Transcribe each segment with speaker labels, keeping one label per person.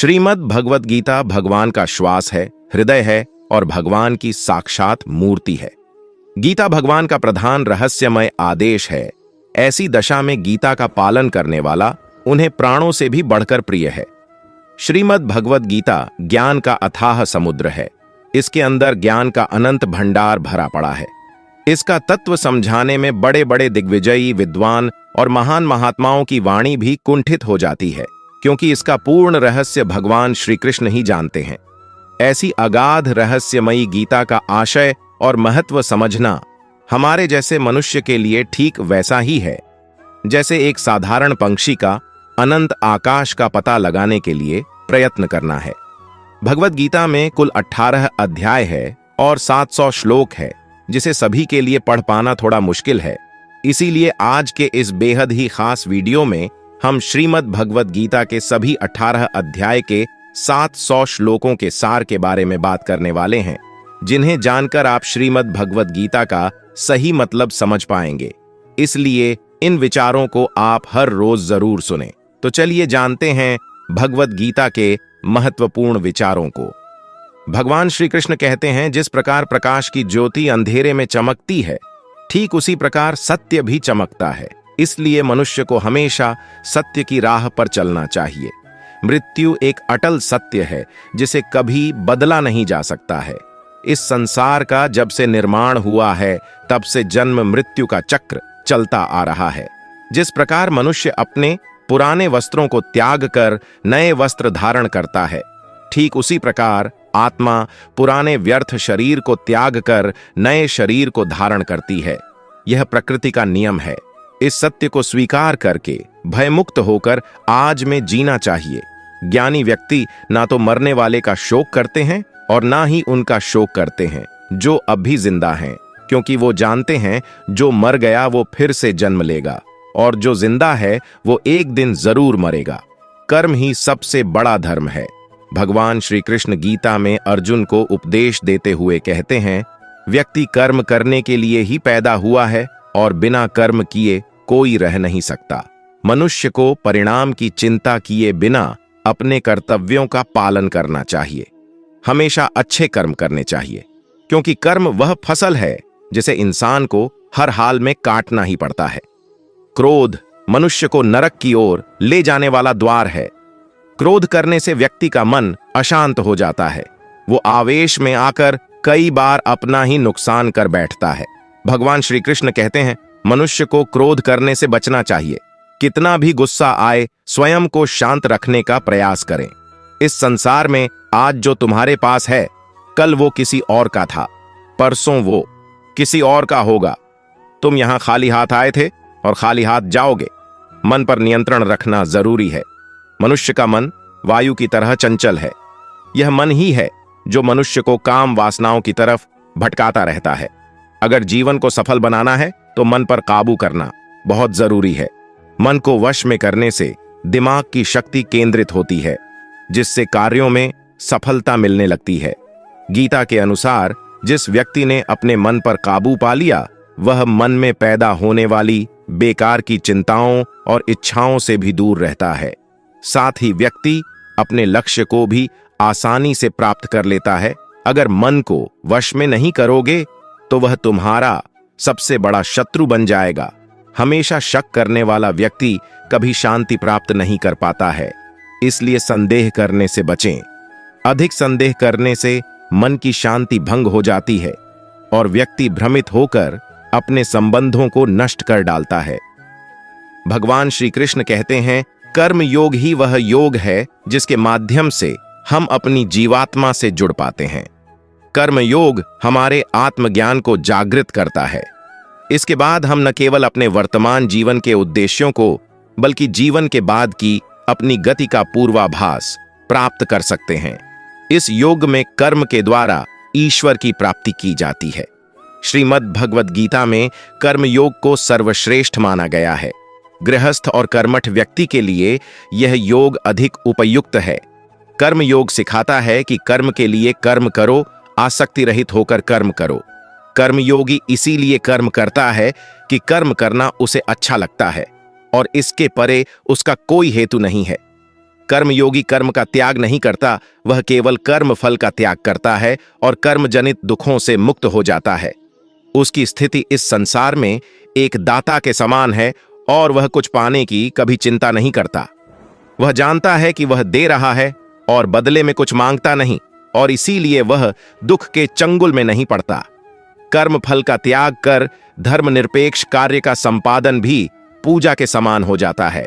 Speaker 1: श्रीमद् भगवद गीता भगवान का श्वास है, हृदय है और भगवान की साक्षात मूर्ति है। गीता भगवान का प्रधान रहस्यमय आदेश है। ऐसी दशा में गीता का पालन करने वाला उन्हें प्राणों से भी बढ़कर प्रिय है। श्रीमद् भगवद गीता ज्ञान का अथाह समुद्र है। इसके अंदर ज्ञान का अनंत भंडार भरा पड़ा है। इसका तत्व समझाने में बड़े बड़े दिग्विजयी विद्वान और महान महात्माओं की वाणी भी कुंठित हो जाती है, क्योंकि इसका पूर्ण रहस्य भगवान श्री कृष्ण ही जानते हैं। ऐसी अगाध रहस्यमयी गीता का आशय और महत्व समझना हमारे जैसे मनुष्य के लिए ठीक वैसा ही है जैसे एक साधारण पंछी का अनंत आकाश का पता लगाने के लिए प्रयत्न करना है। भगवद गीता में कुल 18 अध्याय है और 700 श्लोक है, जिसे सभी के लिए पढ़ पाना थोड़ा मुश्किल है। इसीलिए आज के इस बेहद ही खास वीडियो में हम श्रीमद् भगवद गीता के सभी 18 अध्याय के 700 श्लोकों के सार के बारे में बात करने वाले हैं, जिन्हें जानकर आप श्रीमद् भगवद गीता का सही मतलब समझ पाएंगे। इसलिए इन विचारों को आप हर रोज जरूर सुनें। तो चलिए जानते हैं भगवद गीता के महत्वपूर्ण विचारों को। भगवान श्री कृष्ण कहते हैं, जिस प्रकार प्रकाश की ज्योति अंधेरे में चमकती है, ठीक उसी प्रकार सत्य भी चमकता है। इसलिए मनुष्य को हमेशा सत्य की राह पर चलना चाहिए। मृत्यु एक अटल सत्य है, जिसे कभी बदला नहीं जा सकता है। इस संसार का जब से निर्माण हुआ है, तब से जन्म मृत्यु का चक्र चलता आ रहा है। जिस प्रकार मनुष्य अपने पुराने वस्त्रों को त्याग कर नए वस्त्र धारण करता है, ठीक उसी प्रकार आत्मा पुराने व्यर्थ शरीर को त्याग कर नए शरीर को धारण करती है। यह प्रकृति का नियम है। इस सत्य को स्वीकार करके भयमुक्त होकर आज में जीना चाहिए। ज्ञानी व्यक्ति ना तो मरने वाले का शोक करते हैं और ना ही उनका शोक करते हैं जो अब भी जिंदा हैं, क्योंकि वो जानते हैं जो मर गया वो फिर से जन्म लेगा और जो जिंदा है वो एक दिन जरूर मरेगा। कर्म ही सबसे बड़ा धर्म है। भगवान श्री कृष्ण गीता में अर्जुन को उपदेश देते हुए कहते हैं, व्यक्ति कर्म करने के लिए ही पैदा हुआ है और बिना कर्म किए कोई रह नहीं सकता। मनुष्य को परिणाम की चिंता किए बिना अपने कर्तव्यों का पालन करना चाहिए। हमेशा अच्छे कर्म करने चाहिए, क्योंकि कर्म वह फसल है जिसे इंसान को हर हाल में काटना ही पड़ता है। क्रोध मनुष्य को नरक की ओर ले जाने वाला द्वार है। क्रोध करने से व्यक्ति का मन अशांत हो जाता है। वो आवेश में आकर कई बार अपना ही नुकसान कर बैठता है। भगवान श्री कृष्ण कहते हैं, मनुष्य को क्रोध करने से बचना चाहिए। कितना भी गुस्सा आए, स्वयं को शांत रखने का प्रयास करें। इस संसार में आज जो तुम्हारे पास है, कल वो किसी और का था, परसों वो किसी और का होगा। तुम यहां खाली हाथ आए थे और खाली हाथ जाओगे। मन पर नियंत्रण रखना जरूरी है। मनुष्य का मन वायु की तरह चंचल है। यह मन ही है जो मनुष्य को काम वासनाओं की तरफ भटकाता रहता है। अगर जीवन को सफल बनाना है तो मन पर काबू करना बहुत जरूरी है। मन को वश में करने से दिमाग की शक्ति केंद्रित होती है, जिससे कार्यों में सफलता मिलने लगती है। गीता के अनुसार जिस व्यक्ति ने अपने मन पर काबू पा लिया, वह मन में पैदा होने वाली बेकार की चिंताओं और इच्छाओं से भी दूर रहता है। साथ ही व्यक्ति अपने लक्ष्य को भी आसानी से प्राप्त कर लेता है। अगर मन को वश में नहीं करोगे तो वह तुम्हारा सबसे बड़ा शत्रु बन जाएगा। हमेशा शक करने वाला व्यक्ति कभी शांति प्राप्त नहीं कर पाता है। इसलिए संदेह करने से बचें। अधिक संदेह करने से मन की शांति भंग हो जाती है और व्यक्ति भ्रमित होकर अपने संबंधों को नष्ट कर डालता है। भगवान श्री कृष्ण कहते हैं, कर्म योग ही वह योग है जिसके माध्यम से हम अपनी जीवात्मा से जुड़ पाते हैं। कर्म योग हमारे आत्मज्ञान को जागृत करता है। इसके बाद हम न केवल अपने वर्तमान जीवन के उद्देश्यों को, बल्कि जीवन के बाद की अपनी गति का पूर्वाभास प्राप्त कर सकते हैं। इस योग में कर्म के द्वारा ईश्वर की प्राप्ति की जाती है। श्रीमद् भगवद गीता में कर्म योग को सर्वश्रेष्ठ माना गया है। गृहस्थ और कर्मठ व्यक्ति के लिए यह योग अधिक उपयुक्त है। कर्म योग सिखाता है कि कर्म के लिए कर्म करो, आसक्ति रहित होकर कर्म करो। कर्मयोगी इसीलिए कर्म करता है कि कर्म करना उसे अच्छा लगता है और इसके परे उसका कोई हेतु नहीं है। कर्मयोगी कर्म का त्याग नहीं करता, वह केवल कर्म फल का त्याग करता है और कर्मजनित दुखों से मुक्त हो जाता है। उसकी स्थिति इस संसार में एक दाता के समान है और वह कुछ पाने की कभी चिंता नहीं करता। वह जानता है कि वह दे रहा है और बदले में कुछ मांगता नहीं, और इसीलिए वह दुख के चंगुल में नहीं पड़ता। कर्म फल का त्याग कर धर्मनिरपेक्ष कार्य का संपादन भी पूजा के समान हो जाता है।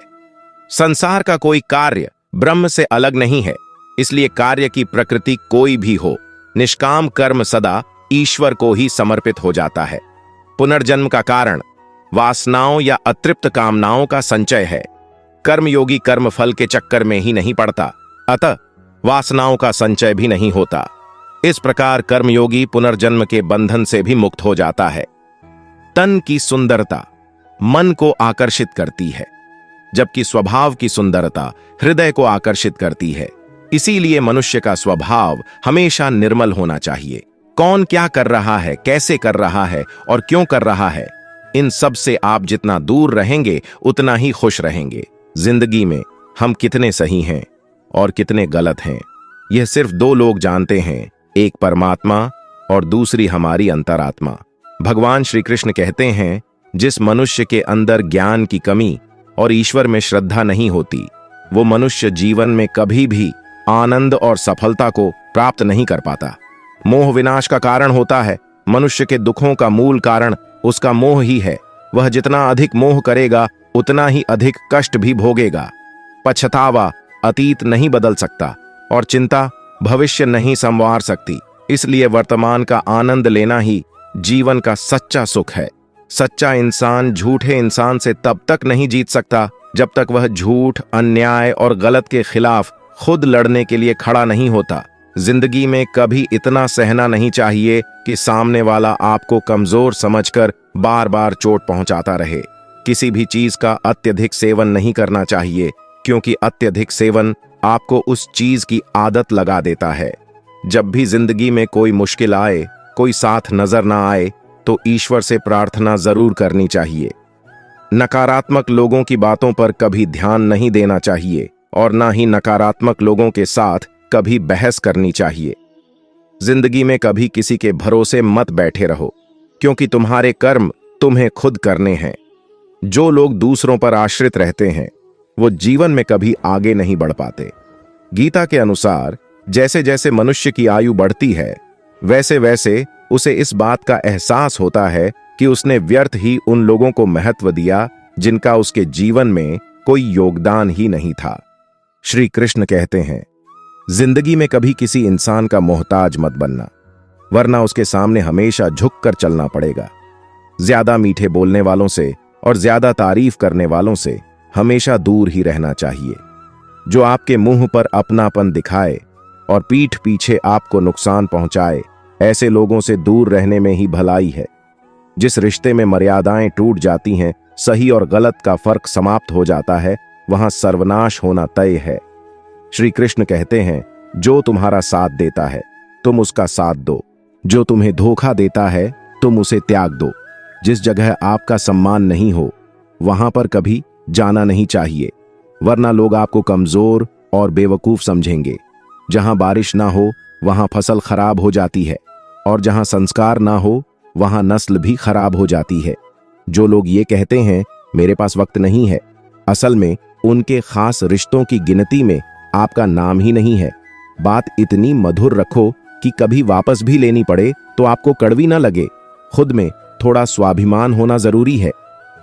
Speaker 1: संसार का कोई कार्य ब्रह्म से अलग नहीं है, इसलिए कार्य की प्रकृति कोई भी हो, निष्काम कर्म सदा ईश्वर को ही समर्पित हो जाता है। पुनर्जन्म का कारण वासनाओं या अतृप्त कामनाओं का संचय है। कर्मयोगी कर्म फल के चक्कर में ही नहीं पड़ता, अतः वासनाओं का संचय भी नहीं होता। इस प्रकार कर्मयोगी पुनर्जन्म के बंधन से भी मुक्त हो जाता है। तन की सुंदरता मन को आकर्षित करती है, जबकि स्वभाव की सुंदरता हृदय को आकर्षित करती है। इसीलिए मनुष्य का स्वभाव हमेशा निर्मल होना चाहिए। कौन क्या कर रहा है, कैसे कर रहा है और क्यों कर रहा है, इन सब से आप जितना दूर रहेंगे उतना ही खुश रहेंगे। जिंदगी में हम कितने सही हैं और कितने गलत हैं, यह सिर्फ दो लोग जानते हैं, एक परमात्मा और दूसरी हमारी अंतरात्मा। भगवान श्री कृष्ण कहते हैं, जिस मनुष्य के अंदर ज्ञान की कमी और ईश्वर में श्रद्धा नहीं होती, वो मनुष्य जीवन में कभी भी आनंद और सफलता को प्राप्त नहीं कर पाता। मोह विनाश का कारण होता है। मनुष्य के दुखों का मूल कारण उसका मोह ही है। वह जितना अधिक मोह करेगा उतना ही अधिक कष्ट भी भोगेगा। पछतावा अतीत नहीं बदल सकता और चिंता भविष्य नहीं संवार सकती। इसलिए वर्तमान का आनंद लेना ही जीवन का सच्चा सुख है। सच्चा इंसान झूठे इंसान से तब तक नहीं जीत सकता जब तक वह झूठ, अन्याय और गलत के खिलाफ खुद लड़ने के लिए खड़ा नहीं होता। जिंदगी में कभी इतना सहना नहीं चाहिए कि सामने वाला आपको कमजोर समझकर बार बार चोट पहुंचाता रहे। किसी भी चीज का अत्यधिक सेवन नहीं करना चाहिए, क्योंकि अत्यधिक सेवन आपको उस चीज की आदत लगा देता है। जब भी जिंदगी में कोई मुश्किल आए, कोई साथ नजर ना आए, तो ईश्वर से प्रार्थना जरूर करनी चाहिए। नकारात्मक लोगों की बातों पर कभी ध्यान नहीं देना चाहिए और ना ही नकारात्मक लोगों के साथ कभी बहस करनी चाहिए। जिंदगी में कभी किसी के भरोसे मत बैठे रहो, क्योंकि तुम्हारे कर्म तुम्हें खुद करने हैं। जो लोग दूसरों पर आश्रित रहते हैं वो जीवन में कभी आगे नहीं बढ़ पाते। गीता के अनुसार जैसे जैसे मनुष्य की आयु बढ़ती है, वैसे वैसे उसे इस बात का एहसास होता है कि उसने व्यर्थ ही उन लोगों को महत्व दिया जिनका उसके जीवन में कोई योगदान ही नहीं था। श्री कृष्ण कहते हैं, जिंदगी में कभी किसी इंसान का मोहताज मत बनना, वरना उसके सामने हमेशा झुककर चलना पड़ेगा। ज्यादा मीठे बोलने वालों से और ज्यादा तारीफ करने वालों से हमेशा दूर ही रहना चाहिए। जो आपके मुंह पर अपनापन दिखाए और पीठ पीछे आपको नुकसान पहुंचाए, ऐसे लोगों से दूर रहने में ही भलाई है। जिस रिश्ते में मर्यादाएं टूट जाती हैं, सही और गलत का फर्क समाप्त हो जाता है, वहां सर्वनाश होना तय है। श्री कृष्ण कहते हैं, जो तुम्हारा साथ देता है तुम उसका साथ दो, जो तुम्हें धोखा देता है तुम उसे त्याग दो। जिस जगह आपका सम्मान नहीं हो वहां पर कभी जाना नहीं चाहिए, वरना लोग आपको कमजोर और बेवकूफ समझेंगे। जहां बारिश ना हो वहां फसल खराब हो जाती है, और जहां संस्कार ना हो वहां नस्ल भी खराब हो जाती है। जो लोग ये कहते हैं मेरे पास वक्त नहीं है, असल में उनके खास रिश्तों की गिनती में आपका नाम ही नहीं है। बात इतनी मधुर रखो कि कभी वापस भी लेनी पड़े तो आपको कड़वी ना लगे। खुद में थोड़ा स्वाभिमान होना जरूरी है,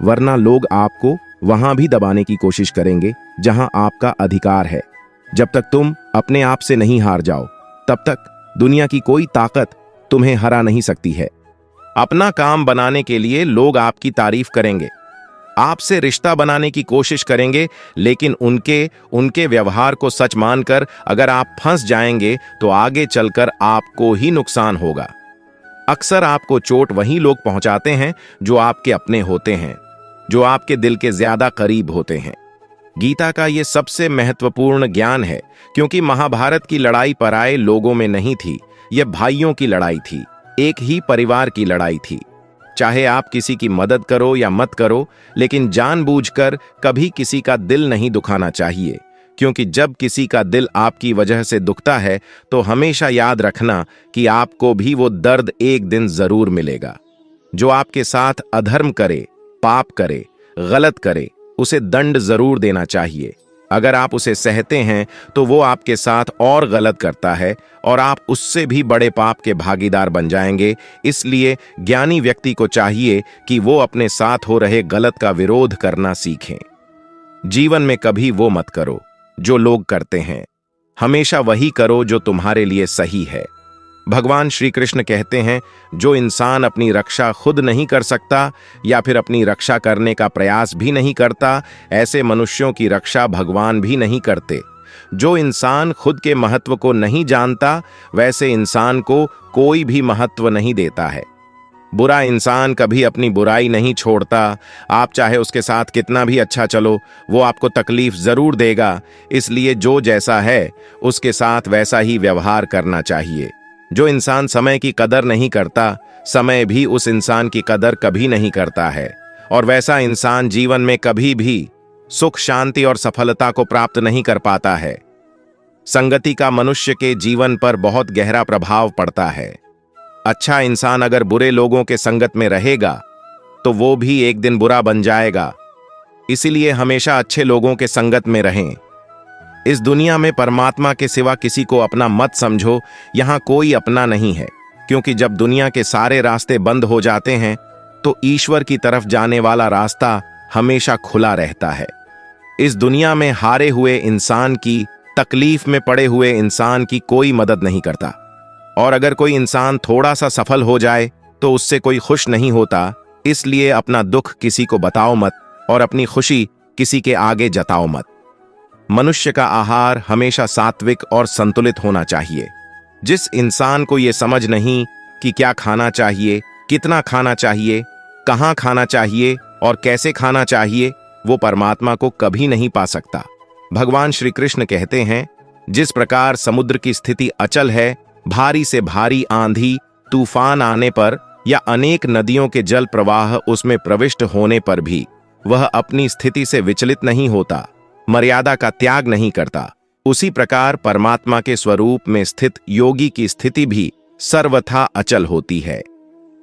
Speaker 1: वरना लोग आपको वहां भी दबाने की कोशिश करेंगे जहां आपका अधिकार है। जब तक तुम अपने आप से नहीं हार जाओ, तब तक दुनिया की कोई ताकत तुम्हें हरा नहीं सकती है। अपना काम बनाने के लिए लोग आपकी तारीफ करेंगे, आपसे रिश्ता बनाने की कोशिश करेंगे, लेकिन उनके व्यवहार को सच मानकर अगर आप फंस जाएंगे तो आगे चलकर आपको ही नुकसान होगा। अक्सर आपको चोट वही लोग पहुंचाते हैं जो आपके अपने होते हैं, जो आपके दिल के ज्यादा करीब होते हैं। गीता का यह सबसे महत्वपूर्ण ज्ञान है, क्योंकि महाभारत की लड़ाई पराये लोगों में नहीं थी, यह भाइयों की लड़ाई थी, एक ही परिवार की लड़ाई थी। चाहे आप किसी की मदद करो या मत करो, लेकिन जानबूझकर कभी किसी का दिल नहीं दुखाना चाहिए, क्योंकि जब किसी का दिल आपकी वजह से दुखता है तो हमेशा याद रखना कि आपको भी वो दर्द एक दिन जरूर मिलेगा। जो आपके साथ अधर्म करे, पाप करे, गलत करे, उसे दंड जरूर देना चाहिए। अगर आप उसे सहते हैं तो वो आपके साथ और गलत करता है और आप उससे भी बड़े पाप के भागीदार बन जाएंगे। इसलिए ज्ञानी व्यक्ति को चाहिए कि वो अपने साथ हो रहे गलत का विरोध करना सीखें। जीवन में कभी वो मत करो जो लोग करते हैं, हमेशा वही करो जो तुम्हारे लिए सही है। भगवान श्री कृष्ण कहते हैं, जो इंसान अपनी रक्षा खुद नहीं कर सकता या फिर अपनी रक्षा करने का प्रयास भी नहीं करता, ऐसे मनुष्यों की रक्षा भगवान भी नहीं करते। जो इंसान खुद के महत्व को नहीं जानता, वैसे इंसान को कोई भी महत्व नहीं देता है। बुरा इंसान कभी अपनी बुराई नहीं छोड़ता। आप चाहे उसके साथ कितना भी अच्छा चलो, वो आपको तकलीफ जरूर देगा। इसलिए जो जैसा है उसके साथ वैसा ही व्यवहार करना चाहिए। जो इंसान समय की कदर नहीं करता, समय भी उस इंसान की कदर कभी नहीं करता है, और वैसा इंसान जीवन में कभी भी सुख, शांति और सफलता को प्राप्त नहीं कर पाता है। संगति का मनुष्य के जीवन पर बहुत गहरा प्रभाव पड़ता है। अच्छा इंसान अगर बुरे लोगों के संगत में रहेगा तो वो भी एक दिन बुरा बन जाएगा। इसीलिए हमेशा अच्छे लोगों के संगत में रहें। इस दुनिया में परमात्मा के सिवा किसी को अपना मत समझो। यहां कोई अपना नहीं है, क्योंकि जब दुनिया के सारे रास्ते बंद हो जाते हैं तो ईश्वर की तरफ जाने वाला रास्ता हमेशा खुला रहता है। इस दुनिया में हारे हुए इंसान की, तकलीफ में पड़े हुए इंसान की कोई मदद नहीं करता, और अगर कोई इंसान थोड़ा सा सफल हो जाए तो उससे कोई खुश नहीं होता। इसलिए अपना दुख किसी को बताओ मत और अपनी खुशी किसी के आगे जताओ मत। मनुष्य का आहार हमेशा सात्विक और संतुलित होना चाहिए। जिस इंसान को यह समझ नहीं कि क्या खाना चाहिए, कितना खाना चाहिए, कहाँ खाना चाहिए और कैसे खाना चाहिए, वो परमात्मा को कभी नहीं पा सकता। भगवान श्री कृष्ण कहते हैं, जिस प्रकार समुद्र की स्थिति अचल है, भारी से भारी आंधी तूफान आने पर या अनेक नदियों के जल प्रवाह उसमें प्रविष्ट होने पर भी वह अपनी स्थिति से विचलित नहीं होता, मर्यादा का त्याग नहीं करता, उसी प्रकार परमात्मा के स्वरूप में स्थित योगी की स्थिति भी सर्वथा अचल होती है।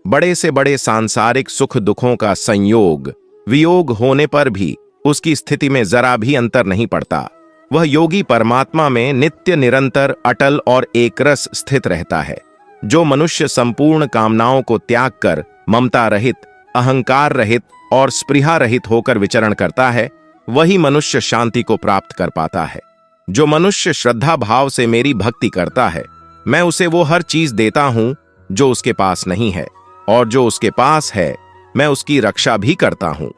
Speaker 1: बड़े से बड़े सांसारिक सुख दुखों का संयोग वियोग होने पर भी उसकी स्थिति में जरा भी अंतर नहीं पड़ता। वह योगी परमात्मा में नित्य निरंतर अटल और एकरस स्थित रहता है। जो मनुष्य संपूर्ण कामनाओं को त्याग कर ममता रहित, अहंकार रहित और स्पृहा रहित होकर विचरण करता है, वही मनुष्य शांति को प्राप्त कर पाता है। जो मनुष्य श्रद्धा भाव से मेरी भक्ति करता है, मैं उसे वो हर चीज देता हूं जो उसके पास नहीं है, और जो उसके पास है मैं उसकी रक्षा भी करता हूं।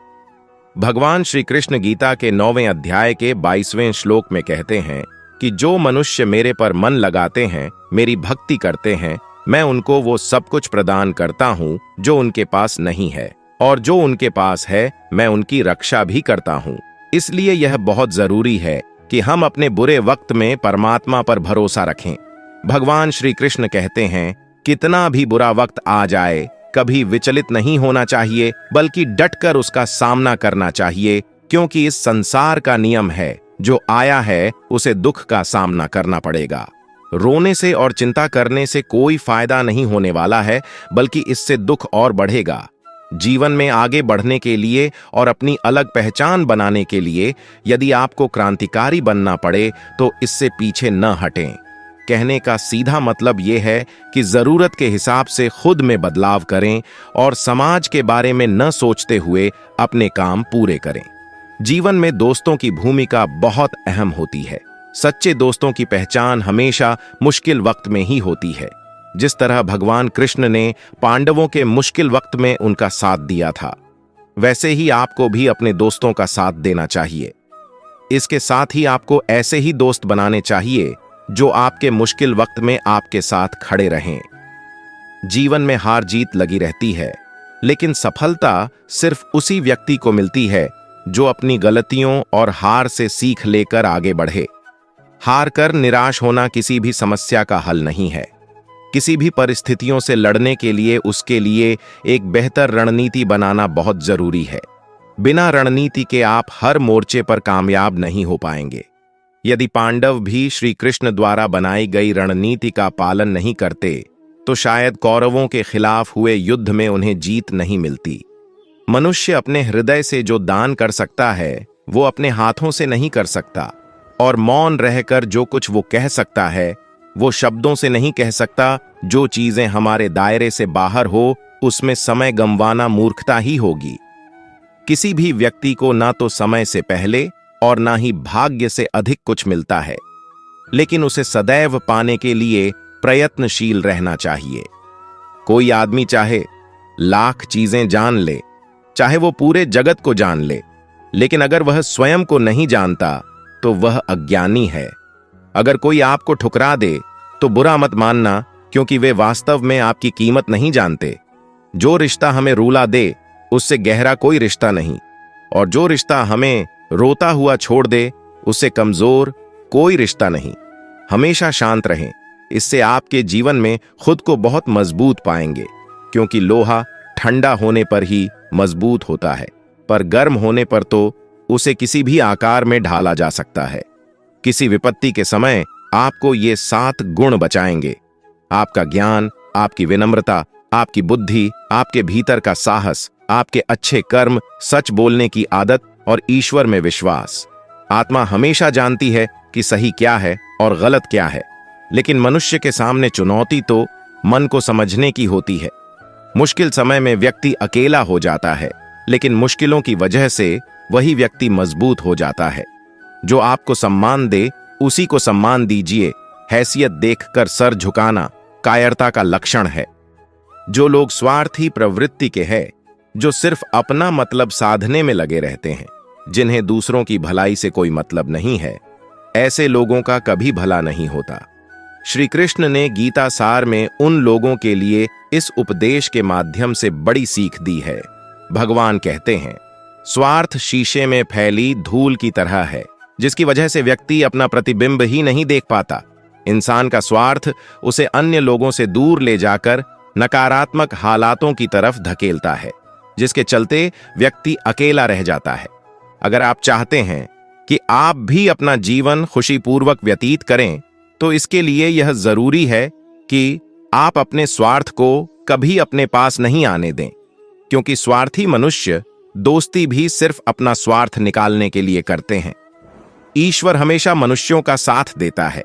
Speaker 1: भगवान श्री कृष्ण गीता के 9वें अध्याय के 22वें श्लोक में कहते हैं कि जो मनुष्य मेरे पर मन लगाते हैं, मेरी भक्ति करते हैं, मैं उनको वो सब कुछ प्रदान करता हूं जो उनके पास नहीं है, और जो उनके पास है मैं उनकी रक्षा भी करता हूं। इसलिए यह बहुत जरूरी है कि हम अपने बुरे वक्त में परमात्मा पर भरोसा रखें। भगवान श्री कृष्ण कहते हैं, कितना भी बुरा वक्त आ जाए, कभी विचलित नहीं होना चाहिए, बल्कि डटकर उसका सामना करना चाहिए, क्योंकि इस संसार का नियम है, जो आया है उसे दुख का सामना करना पड़ेगा। रोने से और चिंता करने से कोई फायदा नहीं होने वाला है, बल्कि इससे दुख और बढ़ेगा। जीवन में आगे बढ़ने के लिए और अपनी अलग पहचान बनाने के लिए यदि आपको क्रांतिकारी बनना पड़े तो इससे पीछे न हटें। कहने का सीधा मतलब यह है कि जरूरत के हिसाब से खुद में बदलाव करें और समाज के बारे में न सोचते हुए अपने काम पूरे करें। जीवन में दोस्तों की भूमिका बहुत अहम होती है। सच्चे दोस्तों की पहचान हमेशा मुश्किल वक्त में ही होती है। जिस तरह भगवान कृष्ण ने पांडवों के मुश्किल वक्त में उनका साथ दिया था, वैसे ही आपको भी अपने दोस्तों का साथ देना चाहिए। इसके साथ ही आपको ऐसे ही दोस्त बनाने चाहिए जो आपके मुश्किल वक्त में आपके साथ खड़े रहें। जीवन में हार जीत लगी रहती है, लेकिन सफलता सिर्फ उसी व्यक्ति को मिलती है जो अपनी गलतियों और हार से सीख लेकर आगे बढ़े। हार कर निराश होना किसी भी समस्या का हल नहीं है। किसी भी परिस्थितियों से लड़ने के लिए उसके लिए एक बेहतर रणनीति बनाना बहुत जरूरी है। बिना रणनीति के आप हर मोर्चे पर कामयाब नहीं हो पाएंगे। यदि पांडव भी श्री कृष्ण द्वारा बनाई गई रणनीति का पालन नहीं करते तो शायद कौरवों के खिलाफ हुए युद्ध में उन्हें जीत नहीं मिलती। मनुष्य अपने हृदय से जो दान कर सकता है वो अपने हाथों से नहीं कर सकता, और मौन रहकर जो कुछ वो कह सकता है वो शब्दों से नहीं कह सकता। जो चीजें हमारे दायरे से बाहर हो उसमें समय गंवाना मूर्खता ही होगी। किसी भी व्यक्ति को ना तो समय से पहले और ना ही भाग्य से अधिक कुछ मिलता है, लेकिन उसे सदैव पाने के लिए प्रयत्नशील रहना चाहिए। कोई आदमी चाहे लाख चीजें जान ले, चाहे वो पूरे जगत को जान ले, लेकिन अगर वह स्वयं को नहीं जानता तो वह अज्ञानी है। अगर कोई आपको ठुकरा दे तो बुरा मत मानना, क्योंकि वे वास्तव में आपकी कीमत नहीं जानते। जो रिश्ता हमें रुला दे उससे गहरा कोई रिश्ता नहीं, और जो रिश्ता हमें रोता हुआ छोड़ दे उससे कमजोर कोई रिश्ता नहीं। हमेशा शांत रहें, इससे आपके जीवन में खुद को बहुत मजबूत पाएंगे, क्योंकि लोहा ठंडा होने पर ही मजबूत होता है, पर गर्म होने पर तो उसे किसी भी आकार में ढाला जा सकता है। किसी विपत्ति के समय आपको ये 7 गुण बचाएंगे: आपका ज्ञान, आपकी विनम्रता, आपकी बुद्धि, आपके भीतर का साहस, आपके अच्छे कर्म, सच बोलने की आदत और ईश्वर में विश्वास। आत्मा हमेशा जानती है कि सही क्या है और गलत क्या है, लेकिन मनुष्य के सामने चुनौती तो मन को समझने की होती है। मुश्किल समय में व्यक्ति अकेला हो जाता है, लेकिन मुश्किलों की वजह से वही व्यक्ति मजबूत हो जाता है। जो आपको सम्मान दे उसी को सम्मान दीजिए। हैसियत देखकर सर झुकाना कायरता का लक्षण है। जो लोग स्वार्थी प्रवृत्ति के हैं, जो सिर्फ अपना मतलब साधने में लगे रहते हैं, जिन्हें दूसरों की भलाई से कोई मतलब नहीं है, ऐसे लोगों का कभी भला नहीं होता। श्री कृष्ण ने गीता सार में उन लोगों के लिए इस उपदेश के माध्यम से बड़ी सीख दी है। भगवान कहते हैं, स्वार्थ शीशे में फैली धूल की तरह है, जिसकी वजह से व्यक्ति अपना प्रतिबिंब ही नहीं देख पाता। इंसान का स्वार्थ उसे अन्य लोगों से दूर ले जाकर नकारात्मक हालातों की तरफ धकेलता है, जिसके चलते व्यक्ति अकेला रह जाता है। अगर आप चाहते हैं कि आप भी अपना जीवन खुशीपूर्वक व्यतीत करें, तो इसके लिए यह जरूरी है कि आप अपने स्वार्थ को कभी अपने पास नहीं आने दें, क्योंकि स्वार्थी मनुष्य दोस्ती भी सिर्फ अपना स्वार्थ निकालने के लिए करते हैं। ईश्वर हमेशा मनुष्यों का साथ देता है।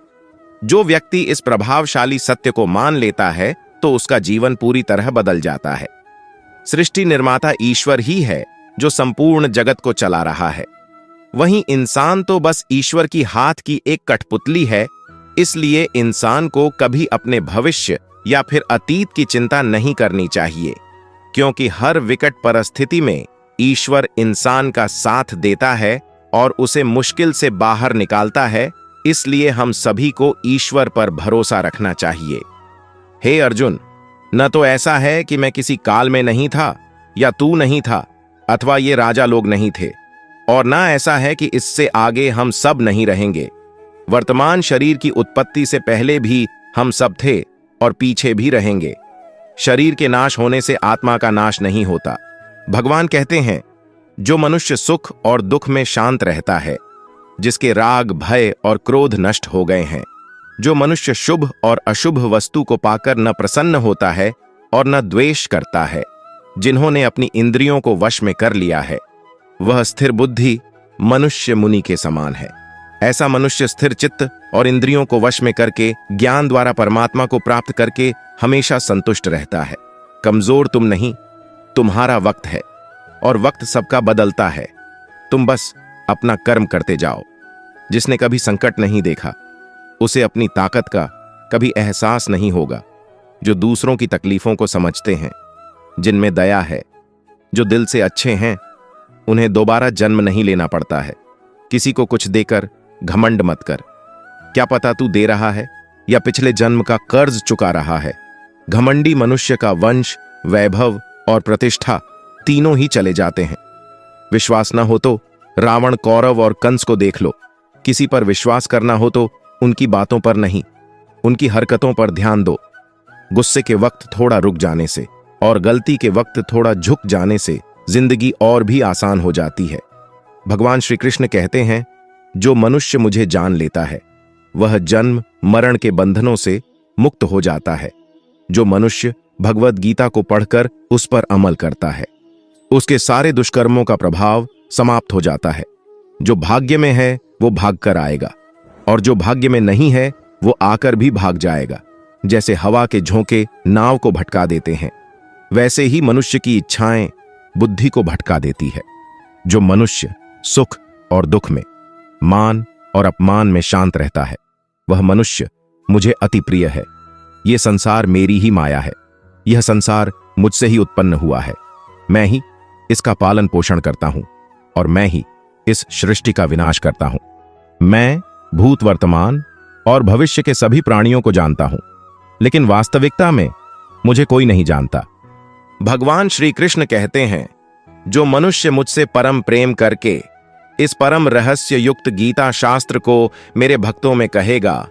Speaker 1: जो व्यक्ति इस प्रभावशाली सत्य को मान लेता है तो उसका जीवन पूरी तरह बदल जाता है। सृष्टि निर्माता ईश्वर ही है जो संपूर्ण जगत को चला रहा है। वहीं इंसान तो बस ईश्वर की हाथ की एक कठपुतली है। इसलिए इंसान को कभी अपने भविष्य या फिर अतीत की चिंता नहीं करनी चाहिए, क्योंकि हर विकट परिस्थिति में ईश्वर इंसान का साथ देता है और उसे मुश्किल से बाहर निकालता है। इसलिए हम सभी को ईश्वर पर भरोसा रखना चाहिए। हे अर्जुन, न तो ऐसा है कि मैं किसी काल में नहीं था, या तू नहीं था, अथवा ये राजा लोग नहीं थे, और ना ऐसा है कि इससे आगे हम सब नहीं रहेंगे। वर्तमान शरीर की उत्पत्ति से पहले भी हम सब थे और पीछे भी रहेंगे। शरीर के नाश होने से आत्मा का नाश नहीं होता। भगवान कहते हैं, जो मनुष्य सुख और दुख में शांत रहता है, जिसके राग, भय और क्रोध नष्ट हो गए हैं, जो मनुष्य शुभ और अशुभ वस्तु को पाकर न प्रसन्न होता है और न द्वेष करता है, जिन्होंने अपनी इंद्रियों को वश में कर लिया है, वह स्थिर बुद्धि मनुष्य मुनि के समान है। ऐसा मनुष्य स्थिर चित्त और इंद्रियों को वश में करके ज्ञान द्वारा परमात्मा को प्राप्त करके हमेशा संतुष्ट रहता है। कमजोर तुम नहीं, तुम्हारा वक्त है, और वक्त सबका बदलता है। तुम बस अपना कर्म करते जाओ। जिसने कभी संकट नहीं देखा, उसे अपनी ताकत का कभी एहसास नहीं होगा। जो दूसरों की तकलीफों को समझते हैं, जिनमें दया है, जो दिल से अच्छे हैं, उन्हें दोबारा जन्म नहीं लेना पड़ता है। किसी को कुछ देकर घमंड मत कर। क्या पता तू दे रहा है या पिछले जन्म का कर्ज चुका रहा है। घमंडी मनुष्य का वंश, वैभव और प्रतिष्ठा तीनों ही चले जाते हैं। विश्वास न हो तो रावण, कौरव और कंस को देख लो। किसी पर विश्वास करना हो तो उनकी बातों पर नहीं, उनकी हरकतों पर ध्यान दो। गुस्से के वक्त थोड़ा रुक जाने से और गलती के वक्त थोड़ा झुक जाने से जिंदगी और भी आसान हो जाती है। भगवान श्री कृष्ण कहते हैं, जो मनुष्य मुझे जान लेता है वह जन्म मरण के बंधनों से मुक्त हो जाता है। जो मनुष्य भगवत गीता को पढ़कर उस पर अमल करता है उसके सारे दुष्कर्मों का प्रभाव समाप्त हो जाता है। जो भाग्य में है वो भाग कर आएगा और जो भाग्य में नहीं है वो आकर भी भाग जाएगा। जैसे हवा के झोंके नाव को भटका देते हैं वैसे ही मनुष्य की इच्छाएं बुद्धि को भटका देती है। जो मनुष्य सुख और दुख में, मान और अपमान में शांत रहता है वह मनुष्य मुझे अति प्रिय है। यह संसार मेरी ही माया है। यह संसार मुझसे ही उत्पन्न हुआ है। मैं ही इसका पालन पोषण करता हूं और मैं ही इस सृष्टि का विनाश करता हूं। मैं भूत वर्तमान और भविष्य के सभी प्राणियों को जानता हूं, लेकिन वास्तविकता में मुझे कोई नहीं जानता। भगवान श्री कृष्ण कहते हैं, जो मनुष्य मुझसे परम प्रेम करके इस परम रहस्य युक्त गीता शास्त्र को मेरे भक्तों में कहेगा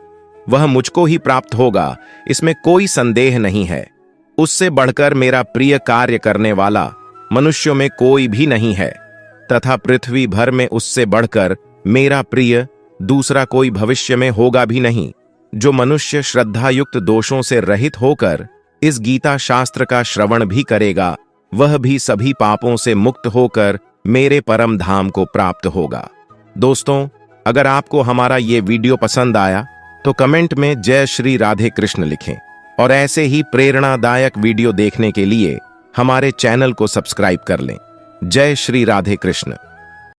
Speaker 1: वह मुझको ही प्राप्त होगा, इसमें कोई संदेह नहीं है। उससे बढ़कर मेरा प्रिय कार्य करने वाला मनुष्यों में कोई भी नहीं है तथा पृथ्वी भर में उससे बढ़कर मेरा प्रिय दूसरा कोई भविष्य में होगा भी नहीं। जो मनुष्य श्रद्धायुक्त दोषों से रहित होकर इस गीता शास्त्र का श्रवण भी करेगा वह भी सभी पापों से मुक्त होकर मेरे परम धाम को प्राप्त होगा। दोस्तों, अगर आपको हमारा ये वीडियो पसंद आया तो कमेंट में जय श्री राधे कृष्ण लिखें और ऐसे ही प्रेरणादायक वीडियो देखने के लिए हमारे चैनल को सब्सक्राइब कर लें। जय श्री राधे कृष्ण।